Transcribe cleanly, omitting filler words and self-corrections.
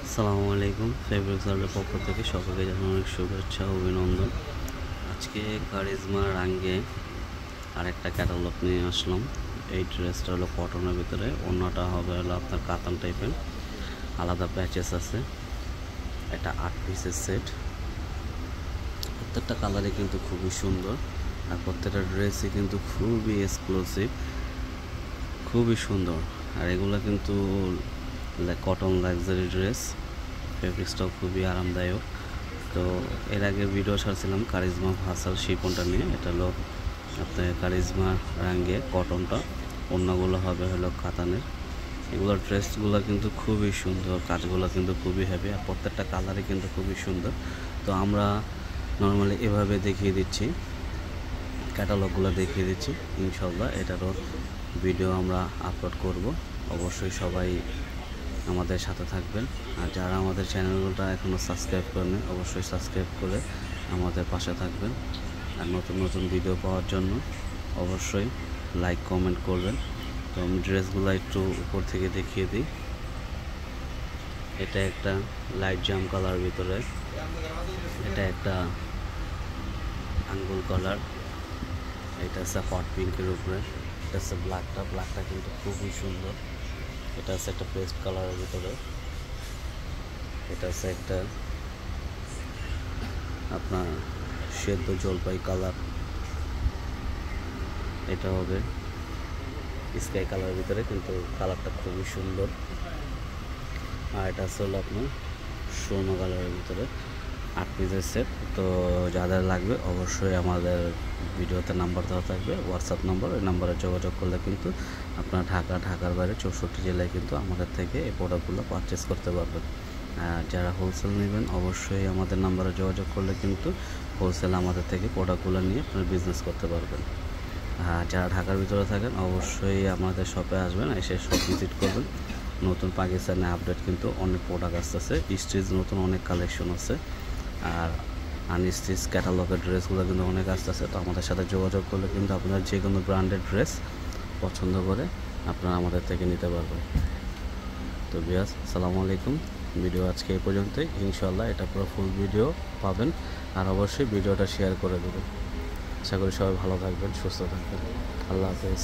আসসালামু আলাইকুম। ফেব্রিক্স ওয়ার্ল্ডের পক্ষ থেকে সকলকে জানাই অনেক শুভেচ্ছা ও অভিনন্দন। আজকে কারিজমা রাঙ্গে আরেকটা ক্যাটালগ নিয়ে আসলাম। এই ড্রেসটা হলো কটনের ভিতরে, অন্যটা হবে হলো আপনার কাতান টাইপের, আলাদা প্যাচেস আছে। এটা 8 পিসের সেট। প্রত্যেকটা কালারই কিন্তু খুবই সুন্দর, আর প্রত্যেকটা ড্রেসই কিন্তু খুবই এক্সক্লুসিভ, খুবই সুন্দর। আর এগুলো কিন্তু কটন লাক্সারি ড্রেস, ফেব্রিক্সটাও খুবই আরামদায়ক। তো এর আগে ভিডিও ছাড়ছিলাম কারিজমা ভাসাল শিপনটা নিয়ে। এটা হলো আপনার কারিজমা রাঙ্গে কটনটা, অন্যগুলো হবে হলো কাতানের। এগুলোর ড্রেসগুলো কিন্তু খুবই সুন্দর, কাজগুলো কিন্তু খুবই হেভি, আর প্রত্যেকটা কালারই কিন্তু খুবই সুন্দর। তো আমরা নর্মালি এভাবে দেখিয়ে দিচ্ছি, ক্যাটালগুলো দেখিয়ে দিচ্ছি। ইনশাল্লাহ এটারও ভিডিও আমরা আপলোড করব। অবশ্যই সবাই আমাদের সাথে থাকবেন। আর যারা আমাদের চ্যানেলটা এখনও সাবস্ক্রাইব করেন, অবশ্যই সাবস্ক্রাইব করে আমাদের পাশে থাকবেন। আর নতুন নতুন ভিডিও পাওয়ার জন্য অবশ্যই লাইক কমেন্ট করবেন। তো আমি ড্রেসগুলো একটু উপর থেকে দেখিয়ে দিই। এটা একটা লাইট জাম কালার ভিতরে, এটা একটা আঙ্গুল কালার, এটা আছে হট পিঙ্কের উপরে, এটা আছে ব্ল্যাকটা কিন্তু খুবই সুন্দর। এটা আছে একটা পেস্ট কালারের ভিতরে, এটা আছে একটা আপনার সেদ্ধ জলপাই কালার, এটা হবে স্কাই কালারের ভিতরে, কিন্তু কালারটা খুবই সুন্দর। আর এটা আছে হলো আপনার সোনা কালারের ভিতরে, 8 পিসের সেট। তো যাদের লাগবে অবশ্যই আমাদের ভিডিওতে নাম্বার দেওয়া থাকবে, হোয়াটসঅ্যাপ নাম্বার। ওই নাম্বারে যোগাযোগ করলে কিন্তু আপনার ঢাকার বাইরে 64 জেলায় কিন্তু আমাদের থেকে এই প্রোডাক্টগুলো পারচেস করতে পারবেন। আর যারা হোলসেল নেবেন অবশ্যই আমাদের নাম্বারে যোগাযোগ করলে কিন্তু হোলসেল আমাদের থেকে প্রোডাক্টগুলো নিয়ে আপনার বিজনেস করতে পারবেন। আর যারা ঢাকার ভিতরে থাকেন অবশ্যই আমাদের শপে আসবেন, এসে শপ ভিজিট করবেন। নতুন পাকিস্তানে আপডেট কিন্তু অনেক প্রোডাক্ট আসতেছে, স্টিচ নতুন অনেক কালেকশন আছে, আর আনস্টিচ ক্যাটালগের ড্রেসগুলো কিন্তু অনেক আসতেছে। তো আমাদের সাথে যোগাযোগ করলে কিন্তু আপনারা যে কোনো ব্র্যান্ডের ড্রেস পছন্দ করে আপনারা আমাদের থেকে নিতে পারবেন। তো বিয়াস, আসসালামু আলাইকুম। ভিডিও আজকে এই পর্যন্তই। ইনশাল্লাহ এটা পুরো ফুল ভিডিও পাবেন, আর অবশ্যই ভিডিওটা শেয়ার করে দেবেন। আশা করি সবাই ভালো থাকবেন, সুস্থ থাকবেন। আল্লাহ হাফেজ।